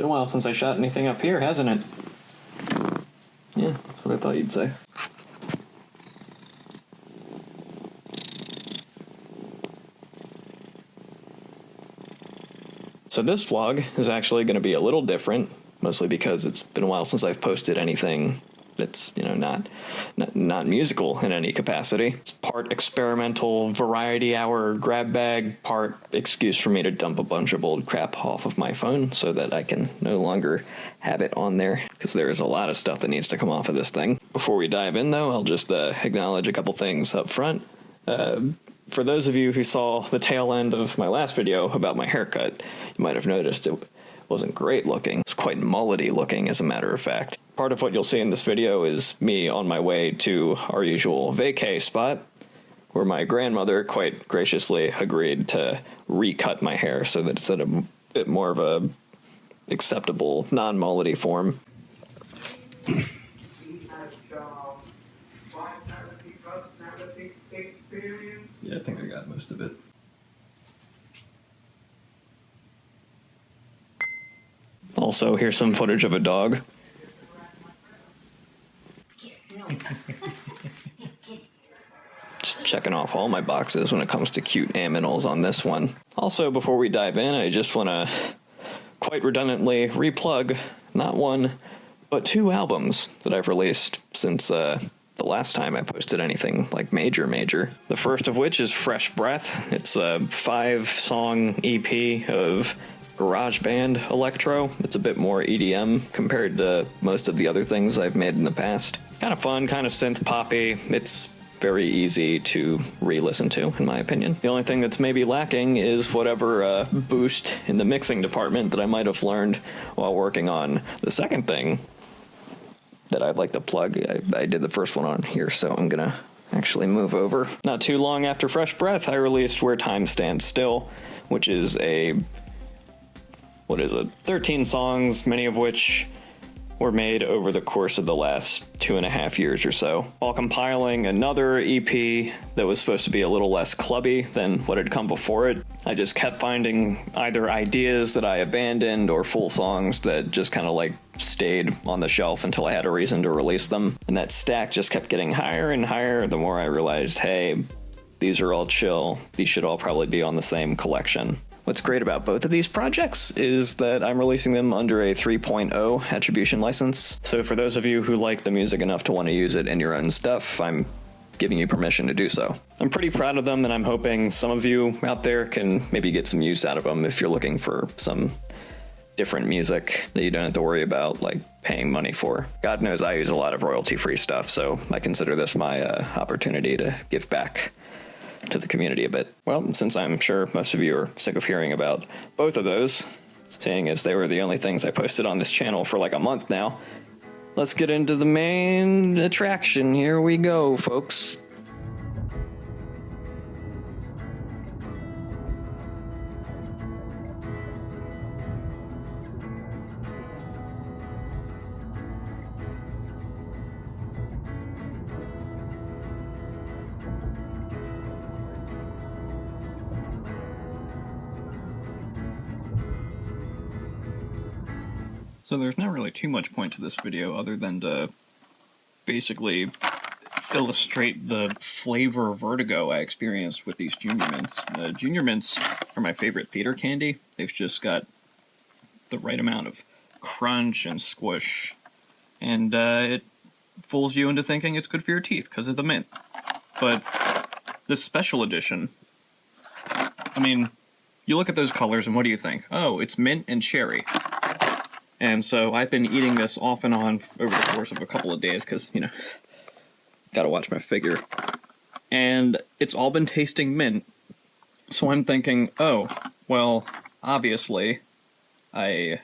Been a while since I shot anything up here, hasn't it? Yeah, that's what I thought you'd say. So this vlog is actually going to be a little different, mostly because it's been a while since I've posted anything that's, you know, not musical in any capacity. It's part experimental variety hour grab bag, part excuse for me to dump a bunch of old crap off of my phone so that I can no longer have it on there, because there is a lot of stuff that needs to come off of this thing. Before we dive in, though, I'll just acknowledge a couple things up front. For those of you who saw the tail end of my last video about my haircut, you might have noticed it wasn't great looking. It's quite mullety looking, as a matter of fact. Part of what you'll see in this video is me on my way to our usual vacay spot, where my grandmother quite graciously agreed to recut my hair so that it's at a bit more of a acceptable non-mullety form. Yeah, I think I got most of it. Also, here's some footage of a dog. Just checking off all my boxes when it comes to cute aminals on this one. Also, before we dive in, I just want to quite redundantly replug not one, but 2 albums that I've released since the last time I posted anything like major. The first of which is Fresh Breath. It's a 5-song EP of garage band electro. It's a bit more EDM compared to most of the other things I've made in the past. Kind of fun, kind of synth poppy. It's very easy to re-listen to, in my opinion. The only thing that's maybe lacking is whatever boost in the mixing department that I might have learned while working on the second thing that I'd like to plug. I did the first one on here, so I'm gonna actually move over. Not too long after Fresh Breath, I released Where Time Stands Still, which is a 13 songs, many of which were made over the course of the last 2.5 years or so. While compiling another EP that was supposed to be a little less clubby than what had come before it, I just kept finding either ideas that I abandoned or full songs that just kind of like stayed on the shelf until I had a reason to release them. And that stack just kept getting higher and higher the more I realized, hey, these are all chill. These should all probably be on the same collection. What's great about both of these projects is that I'm releasing them under a 3.0 attribution license. So for those of you who like the music enough to want to use it in your own stuff, I'm giving you permission to do so. I'm pretty proud of them, and I'm hoping some of you out there can maybe get some use out of them if you're looking for some different music that you don't have to worry about like paying money for. God knows I use a lot of royalty-free stuff, so I consider this my opportunity to give back to the community a bit. Well, since I'm sure most of you are sick of hearing about both of those, seeing as they were the only things I posted on this channel for like a month now, let's get into the main attraction. Here we go, folks. So there's not really too much point to this video other than to basically illustrate the flavor vertigo I experienced with these Junior Mints. Junior Mints are my favorite theater candy. They've just got the right amount of crunch and squish, and it fools you into thinking it's good for your teeth because of the mint. But this special edition, I mean, you look at those colors and what do you think? Oh, it's mint and cherry. And so I've been eating this off and on over the course of a couple of days because, you know, gotta watch my figure. And it's all been tasting mint. So I'm thinking, oh, well, obviously, I'm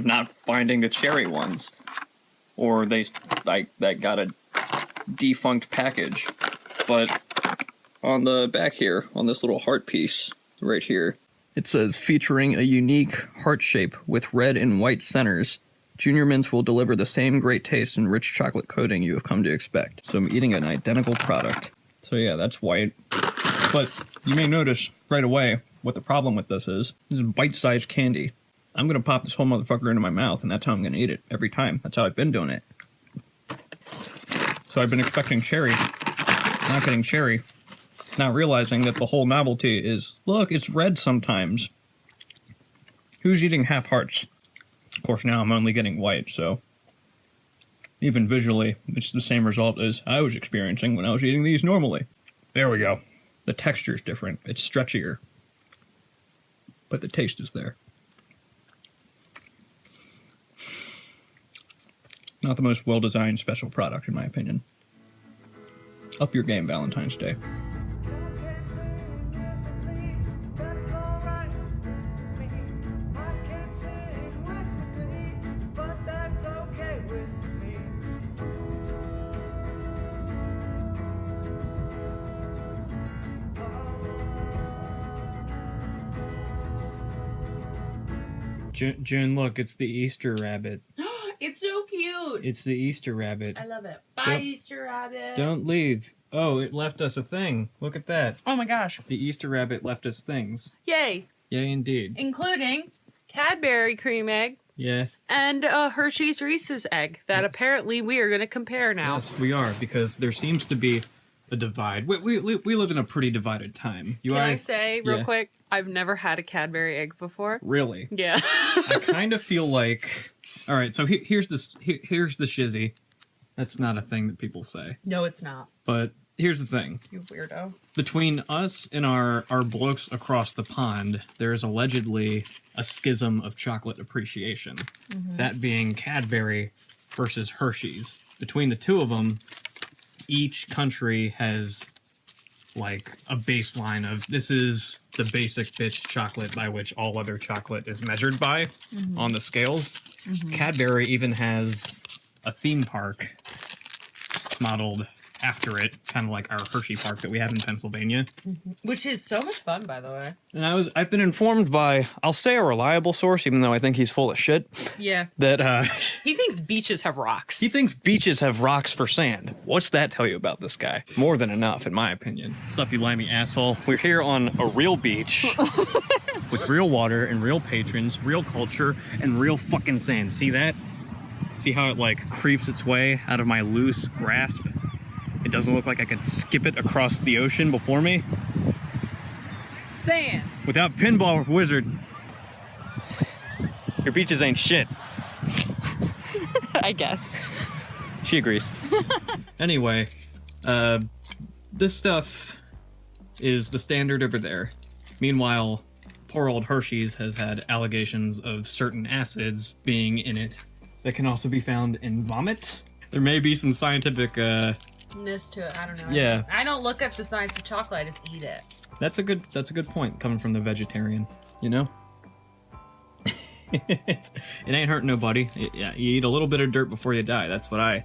not finding the cherry ones. Or that got a defunct package. But on the back here, on this little heart piece right here, it says, featuring a unique heart shape with red and white centers, Junior Mints will deliver the same great taste and rich chocolate coating you have come to expect. So I'm eating an identical product. So yeah, that's white. But you may notice right away what the problem with this is. This is bite-sized candy. I'm gonna pop this whole motherfucker into my mouth, and that's how I'm gonna eat it every time. That's how I've been doing it. So I've been expecting cherry, not getting cherry, not realizing that the whole novelty is, look, it's red sometimes. Who's eating half hearts? Of course, now I'm only getting white, so even visually, it's the same result as I was experiencing when I was eating these normally. There we go. The texture's different. It's stretchier. But the taste is there. Not the most well-designed special product, in my opinion. Up your game, Valentine's Day. June, look, it's the Easter rabbit. It's so cute. It's the Easter rabbit. I love it. Bye, Easter rabbit. Don't leave. Oh, it left us a thing. Look at that. Oh my gosh. The Easter rabbit left us things. Yay. Yay, indeed. Including Cadbury cream egg. Yeah. And Hershey's Reese's egg that apparently we are going to compare now. Yes, we are, because there seems to be a divide. We live in a pretty divided time. Can I say real quick, I've never had a Cadbury egg before. Really? Yeah. I kind of feel like... All right, so here's the shizzy. That's not a thing that people say. No, it's not. But here's the thing. You weirdo. Between us and our blokes across the pond, there is allegedly a schism of chocolate appreciation. Mm-hmm. That being Cadbury versus Hershey's. Between the two of them, each country has like a baseline of this is the basic bitch chocolate by which all other chocolate is measured by on the scales. Mm-hmm. Cadbury even has a theme park modeled after it, kind of like our Hershey Park that we have in Pennsylvania. Mm-hmm. Which is so much fun, by the way. And I've been informed by, I'll say a reliable source, even though I think he's full of shit. Yeah. That he thinks beaches have rocks. He thinks beaches have rocks for sand. What's that tell you about this guy? More than enough, in my opinion. What's up, you limey asshole? We're here on a real beach with real water and real patrons, real culture, and real fucking sand. See that? See how it like creeps its way out of my loose grasp? It doesn't look like I could skip it across the ocean before me. Sand. Without Pinball Wizard, your beaches ain't shit. I guess. She agrees. Anyway, this stuff is the standard over there. Meanwhile, poor old Hershey's has had allegations of certain acids being in it that can also be found in vomit. There may be some scientific, to it. I don't know. Yeah. I don't look up the science of chocolate. I just eat it. That's a good point coming from the vegetarian, you know? It ain't hurting nobody. Yeah, you eat a little bit of dirt before you die. That's what I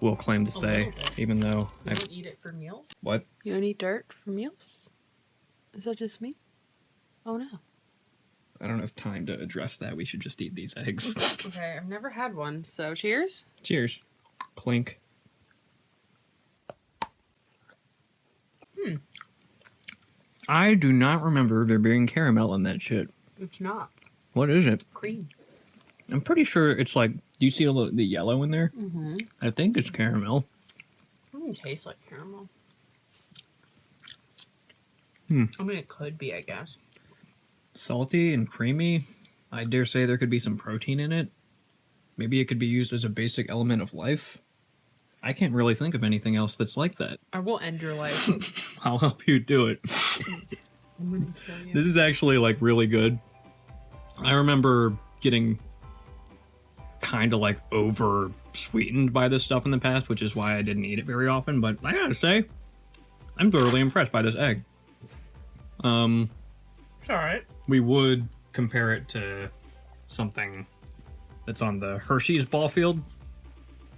will claim to say, even though you don't eat it for meals? What? You don't eat dirt for meals? Is that just me? Oh no. I don't have time to address that. We should just eat these eggs. Okay, I've never had one, so cheers. Cheers. Clink. I do not remember there being caramel in that shit. It's not. What is it? Cream. I'm pretty sure it's like, do you see the yellow in there? Mm-hmm. I think it's caramel. It doesn't taste like caramel. I mean, it could be, I guess. Salty and creamy. I dare say there could be some protein in it. Maybe it could be used as a basic element of life. I can't really think of anything else that's like that. I will end your life. I'll help you do it. I'm gonna kill you. This is actually like really good. I remember getting kind of like over sweetened by this stuff in the past, which is why I didn't eat it very often, but I gotta say, I'm thoroughly impressed by this egg. It's alright. We would compare it to something that's on the Hershey's ball field,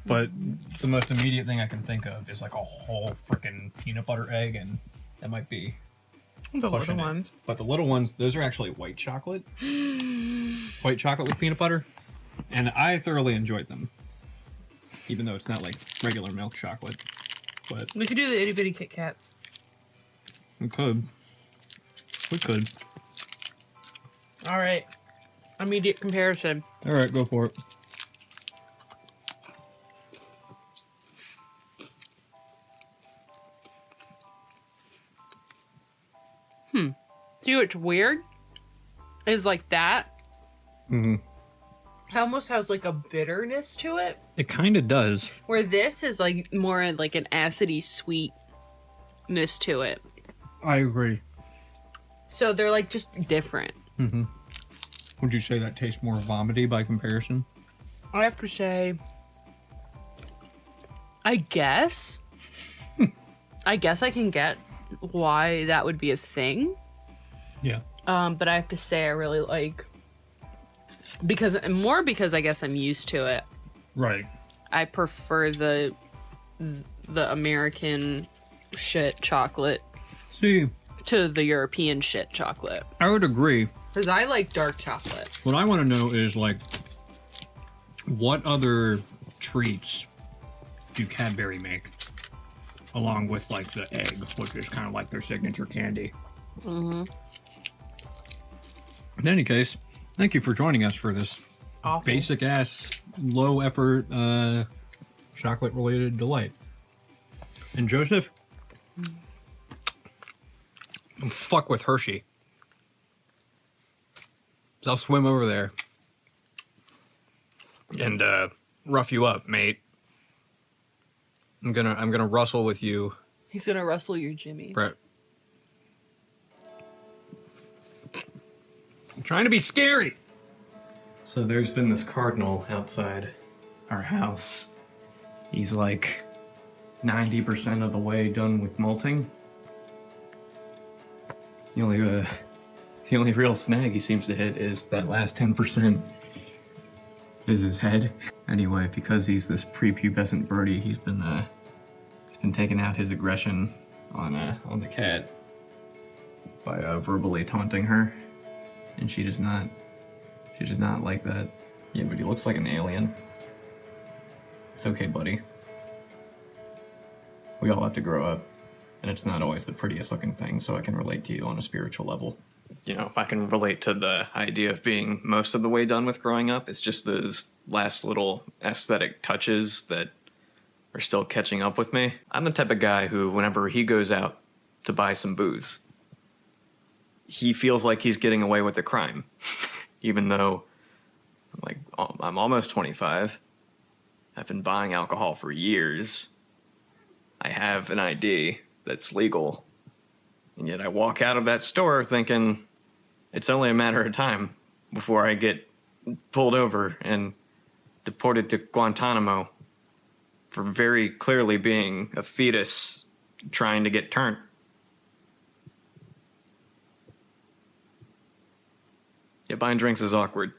but the most immediate thing I can think of is like a whole freaking peanut butter egg, and that might be The little pushing it. ones. But the little ones, those are actually white chocolate. White chocolate with peanut butter. And I thoroughly enjoyed them. Even though it's not like regular milk chocolate. But We could do the itty bitty Kit Kats. we could. We could. Alright. Immediate comparison. All right, go for it. See what's weird? Is like that. Mm-hmm. It almost has like a bitterness to it. It kind of does. Where this is like more like an acidy sweetness to it. I agree. So they're like just different. Mm-hmm. Would you say that tastes more vomity by comparison? I have to say, I guess I can get why that would be a thing. Yeah. But I have to say I really like, because I guess I'm used to it. Right. I prefer the American shit chocolate See, to the European shit chocolate. I would agree. Because I like dark chocolate. What I want to know is, like, what other treats do Cadbury make? Along with, like, the egg, which is kind of like their signature candy. Mm-hmm. In any case, thank you for joining us for this Awful. basic-ass, low-effort, chocolate-related delight. And Joseph? Fuck with Hershey. So I'll swim over there and rough you up, mate. I'm gonna rustle with you. He's gonna rustle your jimmies. Right. I'm trying to be scary. So there's been this cardinal outside our house. He's like 90% of the way done with molting. The only real snag he seems to hit is that last 10% is his head. Anyway, because he's this prepubescent birdie, he's been taking out his aggression on the cat by verbally taunting her, and she does not like that. Yeah, but he looks like an alien. It's okay, buddy. We all have to grow up. And it's not always the prettiest looking thing, so I can relate to you on a spiritual level. You know, if I can relate to the idea of being most of the way done with growing up, it's just those last little aesthetic touches that are still catching up with me. I'm the type of guy who, whenever he goes out to buy some booze, he feels like he's getting away with the crime. Even though, like, I'm almost 25. I've been buying alcohol for years. I have an ID that's legal, and yet I walk out of that store thinking it's only a matter of time before I get pulled over and deported to Guantanamo for very clearly being a fetus trying to get turned. Yeah, buying drinks is awkward.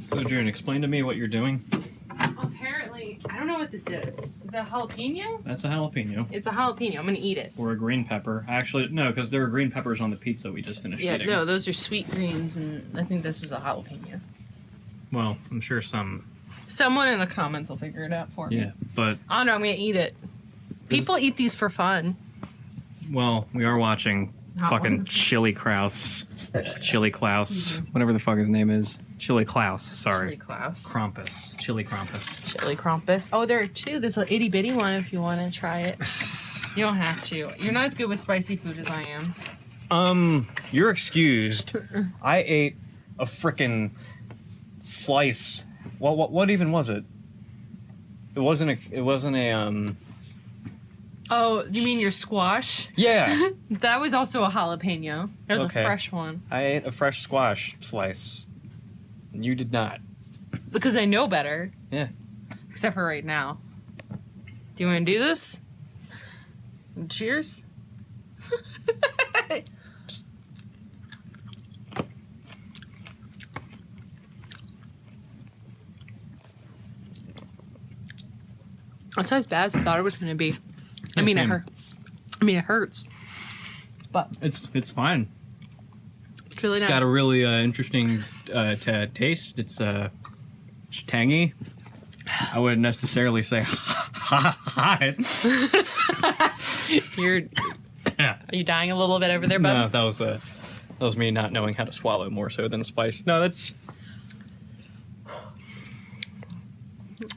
So, June, explain to me what you're doing. Apparently, I don't know what this is. Is that a jalapeno? That's a jalapeno. It's a jalapeno. I'm gonna eat it. Or a green pepper. Actually, no, because there were green peppers on the pizza we just finished eating. No, those are sweet greens, and I think this is a jalapeno. Well, I'm sure Someone in the comments will figure it out for me. Yeah, but... Oh no, I'm gonna eat it. People eat these for fun. Well, we are watching Hot fucking ones. Chili Klaus, whatever the fuck his name is. Chili Klaus, sorry. Chili Klaus. Krampus. Chili Krampus. Chili Krampus. Oh, there are two. There's an itty bitty one if you want to try it. You don't have to. You're not as good with spicy food as I am. You're excused. I ate a frickin' slice. What even was it? It wasn't a Oh, you mean your squash? Yeah. That was also a jalapeno. That was Okay. a fresh one. I ate a fresh squash slice. And you did not. Because I know better. Yeah. Except for right now. Do you want to do this? Cheers. That's not as bad as I thought it was going to be. I mean, same. it hurts. But It's fine. it's really It's not. got a really interesting taste. It's tangy. I wouldn't necessarily say Hot. Are you dying a little bit over there, bud? No, that was me not knowing how to swallow more so than spice. No, that's...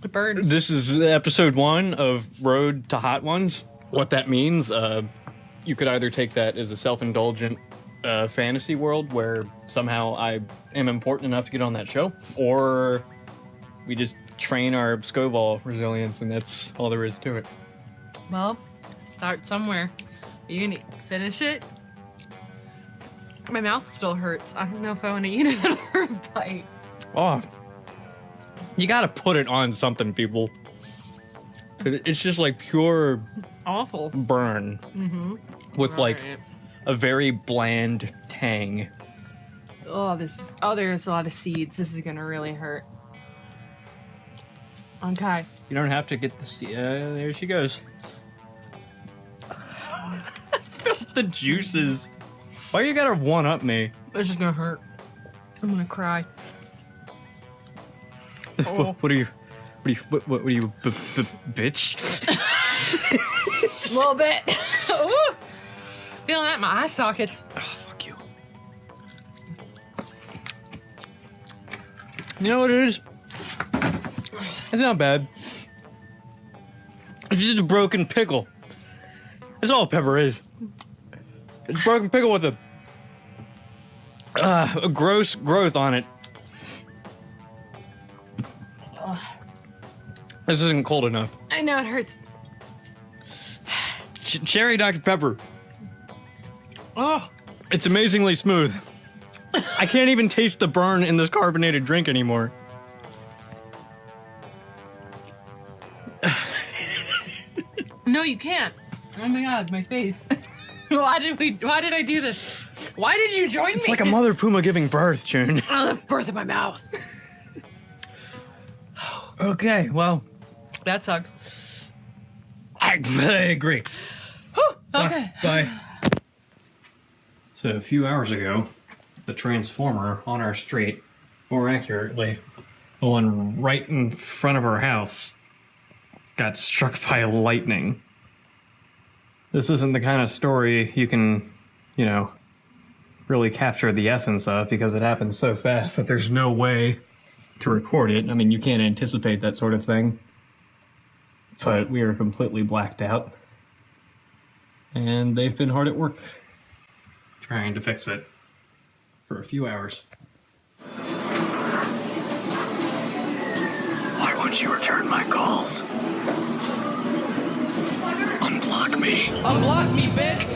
It burns. This is episode 1 of Road to Hot Ones. What that means, you could either take that as a self-indulgent fantasy world where somehow I am important enough to get on that show, or we just train our Scoville resilience, and that's all there is to it. Well, start somewhere. You gonna finish it? My mouth still hurts. I don't know if I want to eat another bite. Oh, you gotta put it on something, people. It's just like pure Awful. burn with like a very bland tang. Oh, there's a lot of seeds. This is gonna really hurt. Okay. You don't have to get the there she goes. The juices. Why you gotta one up me? It's just gonna hurt. I'm gonna cry. Oh. What are you, bitch? A little bit. Ooh. Feeling that in my eye sockets. Oh, fuck you. You know what it is? It's not bad. It's just a broken pickle. That's all pepper is. It's a broken pickle with a gross growth on it. This isn't cold enough. I know it hurts. Cherry Dr. Pepper. Oh, It's amazingly smooth. I can't even taste the burn in this carbonated drink anymore. no, you can't. Oh my god, my face. Why did I do this? Why did you join me? It's like a mother puma giving birth, June. Oh, the birth of my mouth. Okay, well, That sucked. I agree. Okay. Bye. So a few hours ago, the transformer on our street, more accurately, the one right in front of our house, got struck by lightning. This isn't the kind of story you can, really capture the essence of, because it happens so fast that there's no way to record it. I mean, you can't anticipate that sort of thing. But we are completely blacked out. And they've been hard at work trying to fix it for a few hours. Why won't you return my calls? Unblock me. Unblock me, bitch!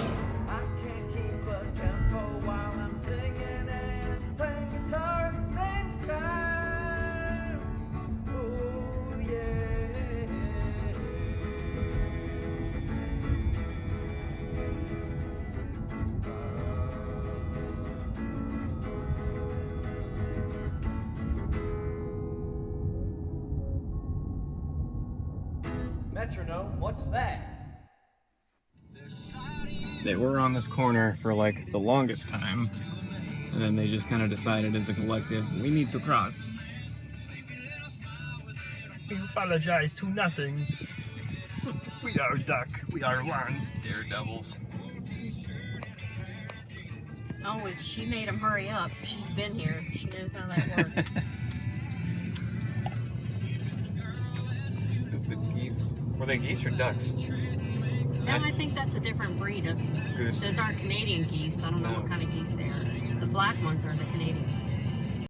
Metronome, what's that? They were on this corner for like the longest time, and then they just kind of decided as a collective, we need to cross. We apologize to nothing. We are duck. We are one. Daredevils. Oh, she made him hurry up. She's been here. She knows how that works. Stupid geese. Were they geese or ducks? No, I think that's a different breed of Goose. Those aren't Canadian geese. I don't know what kind of geese they are. The black ones are the Canadian.